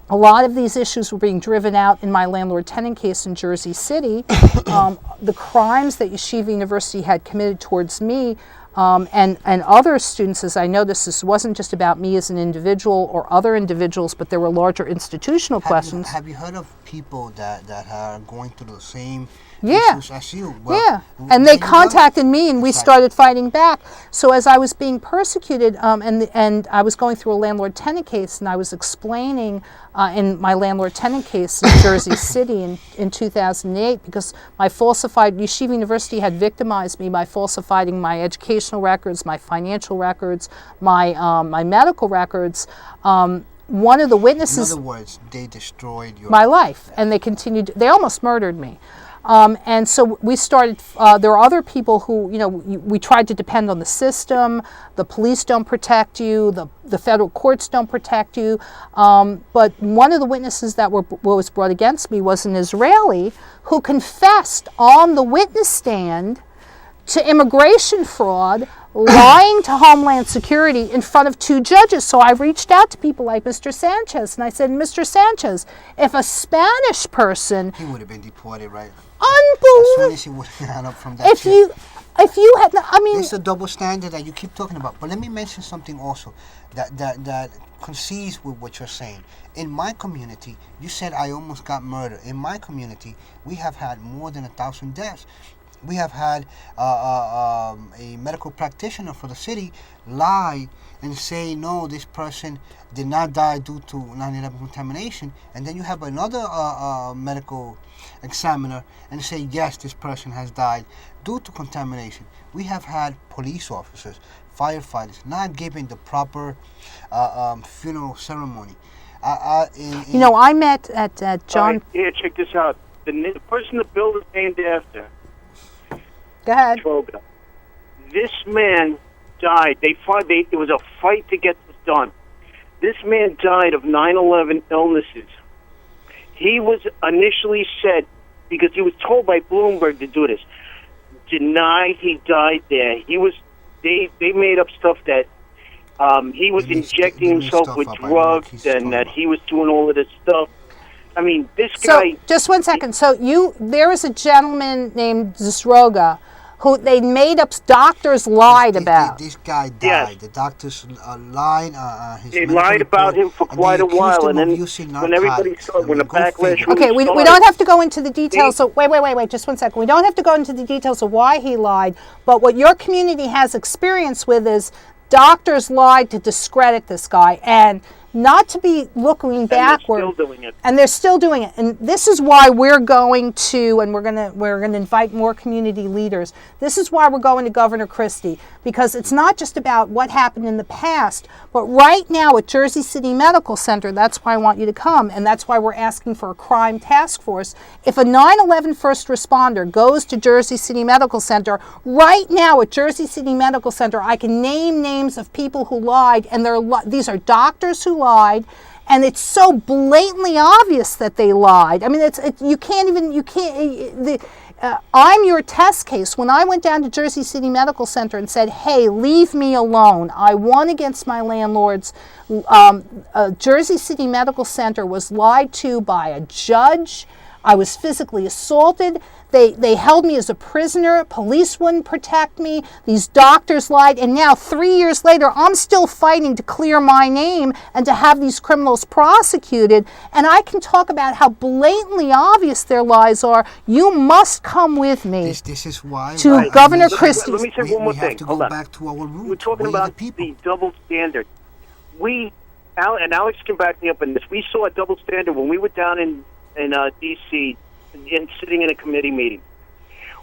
a lot of these issues were being driven out in my landlord-tenant case in Jersey City. The crimes that Yeshiva University had committed towards me and other students, as I noticed, this wasn't just about me as an individual or other individuals, but there were larger institutional questions. Have you heard of people that are going through the same Yeah. issues as you? And they contacted me, and we started fighting back. So as I was being persecuted, and I was going through a landlord-tenant case, and I was explaining in my landlord-tenant case in Jersey City in 2008, because my Yeshiva University had victimized me by falsifying my educational records, my financial records, my medical records. One of the witnesses... In other words, they destroyed my life, and they almost murdered me. And so we started, there are other people who, we tried to depend on the system. The police don't protect you. The federal courts don't protect you. But one of the witnesses that was brought against me was an Israeli who confessed on the witness stand to immigration fraud, lying to Homeland Security in front of 2 judges. So I reached out to people like Mr. Sanchez, and I said, Mr. Sanchez, if a Spanish person... He would have been deported, right? Unbelievable. As soon as he would have gone up from that ship. If you had... It's a double standard that you keep talking about. But let me mention something also that concedes with what you're saying. In my community, you said I almost got murdered. In my community, we have had more than 1,000 deaths. We have had a medical practitioner for the city lie and say, no, this person did not die due to 9/11 contamination. And then you have another medical examiner and say, yes, this person has died due to contamination. We have had police officers, firefighters, not giving the proper funeral ceremony. I met at John... Here, check this out. The person the bill is named after... Go ahead. Zadroga. This man died. It was a fight to get this done. This man died of 9/11 illnesses. He was initially said, because he was told by Bloomberg to do this, denied he died there. They made up stuff that he was injecting himself with drugs and that he was doing all of this stuff. I mean, this guy... So, just one second. So, there is a gentleman named Zadroga who they made up, doctors lied about. This guy died. Yes. The doctors lied. They lied about him for quite a while, and then when everybody saw, when the backlash... Okay, we don't have to go into the details. So wait, just one second. We don't have to go into the details of why he lied, but what your community has experience with is doctors lied to discredit this guy, and not to be looking backward. And they're still doing it. And they're still doing it. And this is why we're going to, and we're gonna invite more community leaders. This is why we're going to Governor Christie, because it's not just about what happened in the past, but right now at Jersey City Medical Center, that's why I want you to come, and that's why we're asking for a crime task force. If a 9/11 first responder goes to Jersey City Medical Center, right now at Jersey City Medical Center, I can name names of people who lied, and these are doctors who lied, and it's so blatantly obvious that they lied. I mean, I'm your test case. When I went down to Jersey City Medical Center and said, hey, leave me alone, I won against my landlords, Jersey City Medical Center was lied to by a judge. I was physically assaulted. They held me as a prisoner. Police wouldn't protect me. These doctors lied. And now, 3 years later, I'm still fighting to clear my name and to have these criminals prosecuted. And I can talk about how blatantly obvious their lies are. You must come with me. This is why to Governor Christie. Let me say one more thing. We have to go back to our roots. We're talking about the double standard. And Alex can back me up on this. We saw a double standard when we were down in D.C., and sitting in a committee meeting.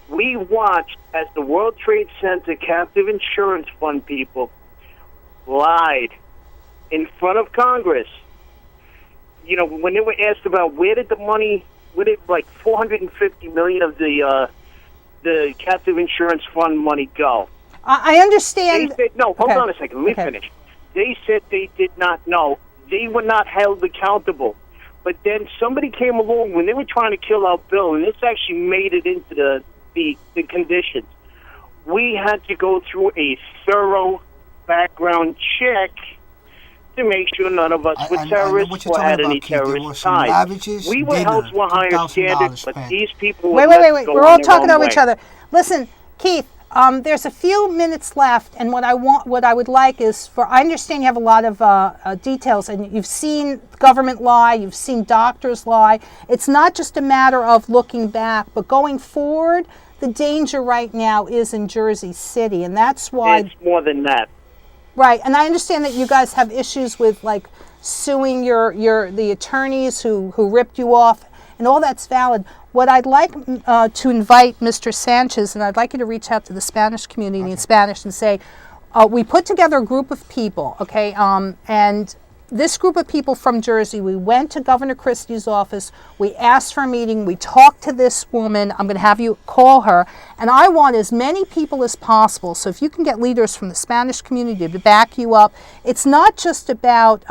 We watched as the World Trade Center captive insurance fund people lied in front of Congress. You know, when they were asked about where did like $450 million of the captive insurance fund money go? I understand. They said, no, hold on a second. Let me finish. They said they did not know. They were not held accountable. But then somebody came along when they were trying to kill our bill, and this actually made it into the conditions. We had to go through a thorough background check to make sure none of us were terrorists or had any terrorist ties. We were held to a higher standard, but these people were Wait. We're all talking over each other. Listen, Keith, there's a few minutes left, and what I would like is I understand you have a lot of details, and you've seen government lie, you've seen doctors lie. It's not just a matter of looking back, but going forward. The danger right now is in Jersey City, and that's why it's more than that. Right, and I understand that you guys have issues with like suing the attorneys who ripped you off, and all that's valid. What I'd like to invite Mr. Sanchez, and I'd like you to reach out to the Spanish community in Spanish and say, we put together a group of people, okay, and this group of people from Jersey, we went to Governor Christie's office, we asked for a meeting, we talked to this woman, I'm going to have you call her, and I want as many people as possible, so if you can get leaders from the Spanish community to back you up, it's not just about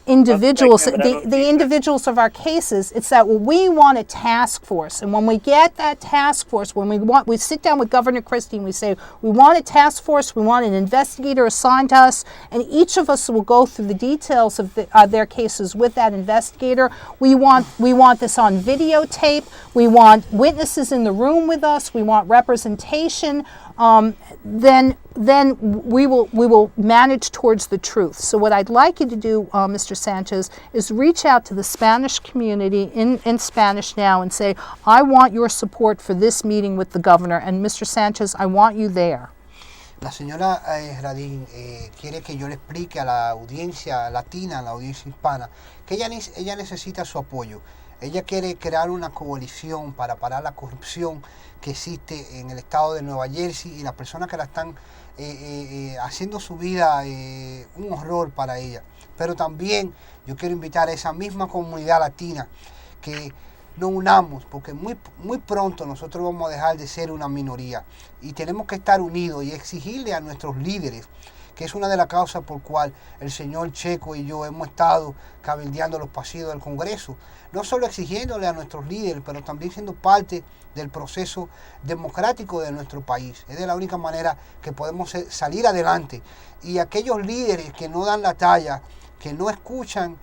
individuals, the individuals of our cases. It's that we want a task force, and when we get that task force, we sit down with Governor Christie and we say we want a task force, we want an investigator assigned to us, and each of us will go through the details of their cases with that investigator. We want this on videotape. We want witnesses in the room with us. We want representation. Then we will manage towards the truth. So what I'd like like you to do, Mr. Sanchez, is reach out to the Spanish community in Spanish now and say, I want your support for this meeting with the governor, and Mr. Sanchez, I want you there. La señora Radin quiere que yo le explique a la audiencia latina, a la audiencia hispana, que ella necesita su apoyo. Ella quiere crear una coalición para parar la corrupción que existe en el estado de Nueva Jersey y las personas que la están haciendo su vida un horror para ella. Pero también yo quiero invitar a esa misma comunidad latina que nos unamos, porque muy pronto nosotros vamos a dejar de ser una minoría y tenemos que estar unidos y exigirle a nuestros líderes, que es una de las causas por cual el señor Checo y yo hemos estado cabildeando los pasillos del Congreso, no solo exigiéndole a nuestros líderes, pero también siendo parte del proceso democrático de nuestro país. Es de la única manera que podemos salir adelante. Y aquellos líderes que no dan la talla, que no escuchan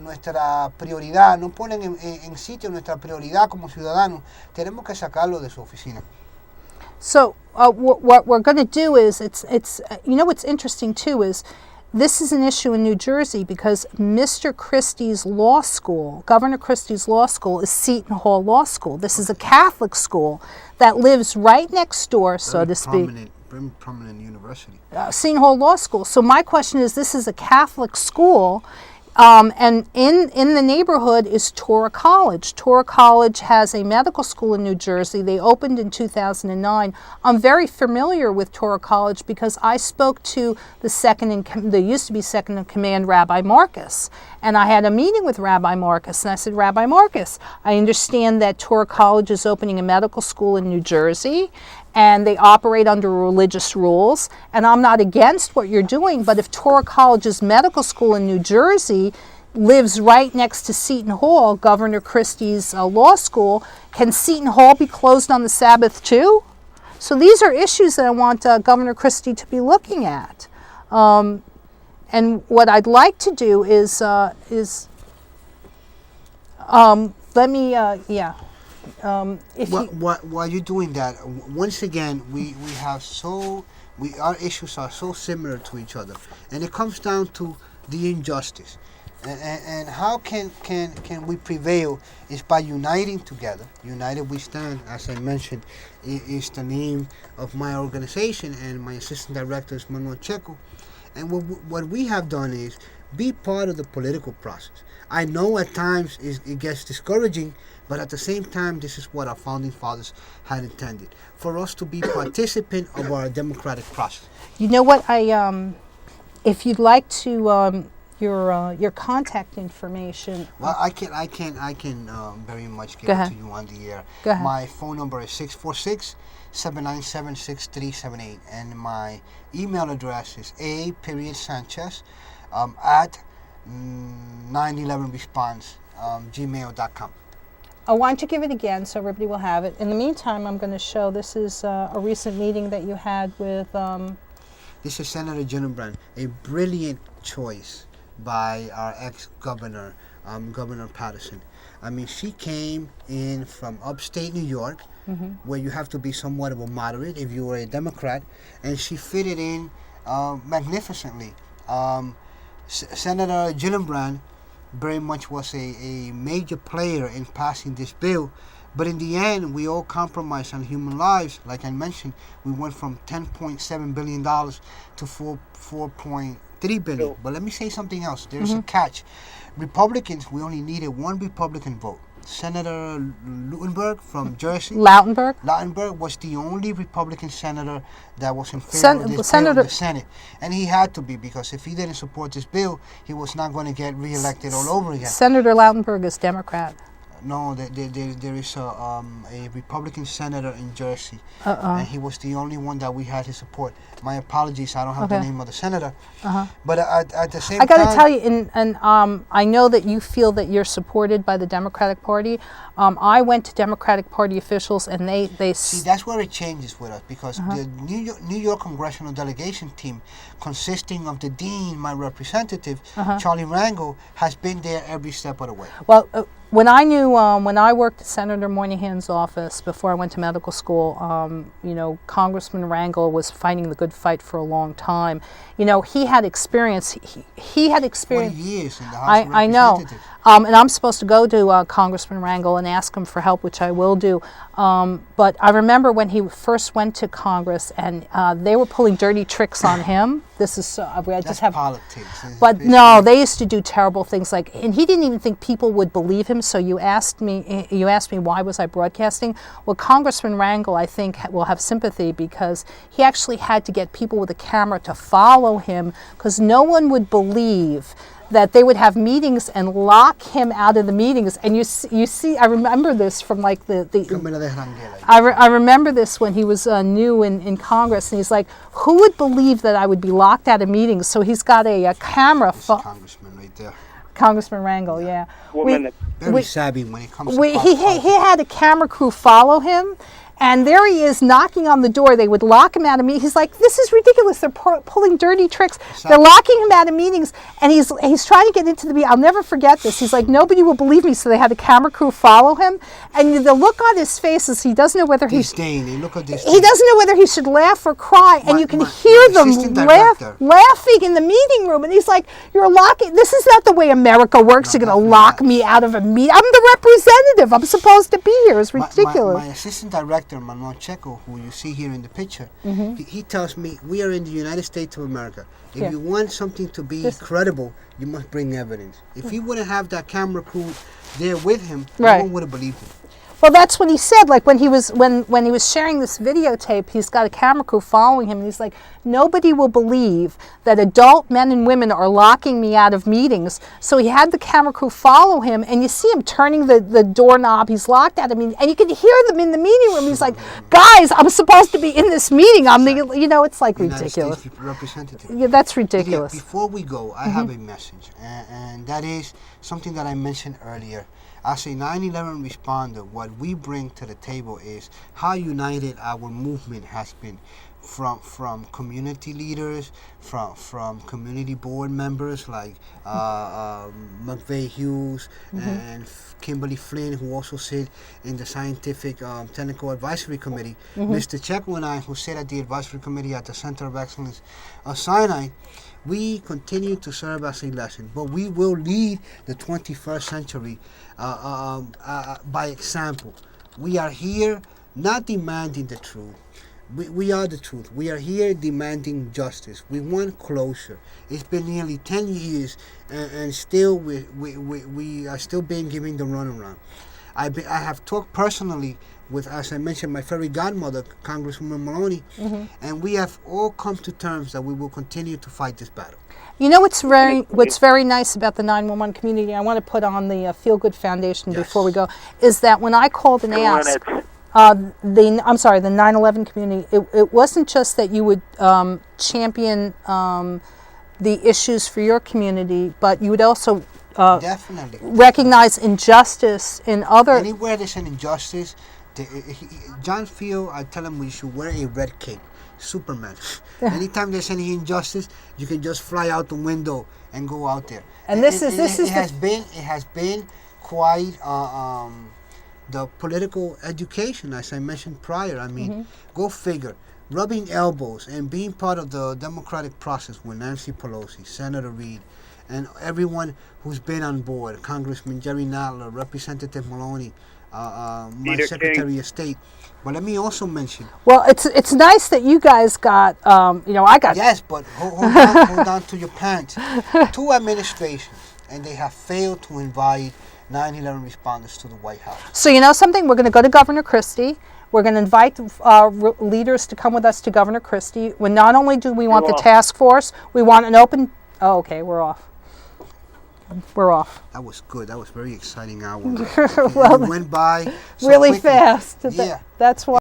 nuestra prioridad, no ponen en sitio nuestra prioridad como ciudadanos, tenemos que sacarlo de su oficina. So what we're going to do is, it's you know what's interesting too is, this is an issue in New Jersey because Mr. Christie's law school, Governor Christie's law school, is Seton Hall Law School. This is a Catholic school that lives right next door, so to speak. Very prominent university. Seton Hall Law School. So my question is, this is a Catholic school, and in the neighborhood is Torah College. Torah College has a medical school in New Jersey. They opened in 2009. I'm very familiar with Torah College because I spoke to the used to be second in command Rabbi Marcus, and I had a meeting with Rabbi Marcus, and I said, Rabbi Marcus, I understand that Torah College is opening a medical school in New Jersey, and they operate under religious rules, and I'm not against what you're doing, but if Torah College's medical school in New Jersey lives right next to Seton Hall, Governor Christie's law school, can Seton Hall be closed on the Sabbath too? So these are issues that I want Governor Christie to be looking at. And what I'd like to do is While you're doing that, once again, our issues are so similar to each other, and it comes down to the injustice. And how can we prevail is by uniting together. United we stand, as I mentioned, is the name of my organization, and my assistant director is Manuel Checo. And what we have done is be part of the political process. I know at times it gets discouraging, but at the same time, this is what our founding fathers had intended, for us to be participant of our democratic process. You know what, if you'd like to, your contact information. Well, I can very much give it to you on the air. Go ahead. My phone number is 646-797-6378, and my email address is a.sanchez at 911response gmail.com. Why don't you give it again so everybody will have it. In the meantime, I'm going to show, this is a recent meeting that you had with... This is Senator Gillibrand, a brilliant choice by our ex-governor, Governor Patterson. I mean, she came in from upstate New York, where you have to be somewhat of a moderate if you were a Democrat, and she fitted in magnificently. Senator Gillibrand very much was a major player in passing this bill, but in the end, we all compromised on human lives. Like I mentioned, we went from $10.7 billion to $4.3 billion. But let me say something else. There's a catch. Republicans, we only needed one Republican vote. Senator Lautenberg from Jersey. Lautenberg was the only Republican senator that was in favor of this bill in the Senate. And he had to be, because if he didn't support this bill, he was not going to get reelected all over again. Senator Lautenberg is Democrat. No, there is a Republican senator in Jersey, and he was the only one that we had his support. My apologies, I don't have the name of the senator. But at the same time, I got to tell you, and I know that you feel that you're supported by the Democratic Party. I went to Democratic Party officials, and they see, that's where it changes with us, because the New York congressional delegation team, consisting of the dean, my representative, Charlie Rango, has been there every step of the way. Well. when I worked at Senator Moynihan's office before I went to medical school, Congressman Rangel was fighting the good fight for a long time. He had experience. He had experience. 20 years in the House of I know. Representatives. And I'm supposed to go to Congressman Rangel and ask him for help, which I will do. But I remember when he first went to Congress, and they were pulling dirty tricks on him. This is That's politics. But no, they used to do terrible things and he didn't even think people would believe him. So you asked me why was I broadcasting? Well, Congressman Rangel, I think, will have sympathy because he actually had to get people with a camera to follow him because no one would believe that they would have meetings and lock him out of the meetings. And you see, I remember this from like I remember this when he was new in Congress, and he's like, who would believe that I would be locked out of meetings? So he's got a camera. Congressman right there. Congressman Rangel, yeah. Very savvy when it comes to he had a camera crew follow him. And there he is knocking on the door. They would lock him out of meetings. He's like, this is ridiculous. They're pulling dirty tricks. They're locking him out of meetings. And he's trying to get into the meeting. I'll never forget this. He's like, nobody will believe me. So they had a camera crew follow him. And the look on his face is he doesn't know whether he doesn't know whether he should laugh or cry. And you can hear them laughing in the meeting room. And he's like, you're locking. This is not the way America works. You're going to lock me out of a meeting. I'm the representative. I'm supposed to be here. It's ridiculous. My assistant director, Manuel Checo, who you see here in the picture, he tells me, we are in the United States of America. If you want something to be credible, you must bring evidence. If he wouldn't have that camera crew there with him, no one would have believed him. Well, that's what he said. Like when he was sharing this videotape, he's got a camera crew following him, and he's like, nobody will believe that adult men and women are locking me out of meetings. So he had the camera crew follow him, and you see him turning the doorknob. He's locked out of meetings, and you can hear them in the meeting room. He's like, guys, I'm supposed to be in this meeting. It's like ridiculous. States representative. Yeah, that's ridiculous. Before we go, I have a message, and that is something that I mentioned earlier. As a 9/11 responder, what we bring to the table is how united our movement has been, from community leaders, from community board members like McVeigh Hughes and Kimberly Flynn, who also sit in the Scientific Technical Advisory Committee, Mr. Checo and I, who sit at the Advisory Committee at the Center of Excellence of Sinai. We continue to serve as a lesson, but we will lead the 21st century by example. We are here not demanding the truth. We are the truth. We are here demanding justice. We want closure. It's been nearly 10 years, and still we are still being given the runaround. I have talked personally with, as I mentioned, my fairy godmother, Congresswoman Maloney, and we have all come to terms that we will continue to fight this battle. You know what's very nice about the 911 community, I want to put on the Feel Good Foundation before we go, is that when I called and asked, the 9/11 community, it wasn't just that you would champion the issues for your community, but you would also definitely recognize injustice in other. Anywhere there's an injustice, John Field, I tell him we should wear a red cape. Superman. Anytime there's any injustice, you can just fly out the window and go out there. And it has been quite the political education, as I mentioned prior. I mean, go figure. Rubbing elbows and being part of the democratic process with Nancy Pelosi, Senator Reid, and everyone who's been on board, Congressman Jerry Nadler, Representative Maloney, my Secretary of State. But let me also mention. Well, it's nice that you guys got, I got. Yes, but hold on to your pants. 2 administrations, and they have failed to invite 9/11 responders to the White House. So you know something? We're going to go to Governor Christie. We're going to invite leaders to come with us to Governor Christie. When not only do we want the task force, we want an open. Oh, okay, we're off. We're off. That was good. That was very exciting hour. Well, it went by so really quickly. fast. Yeah. That's why.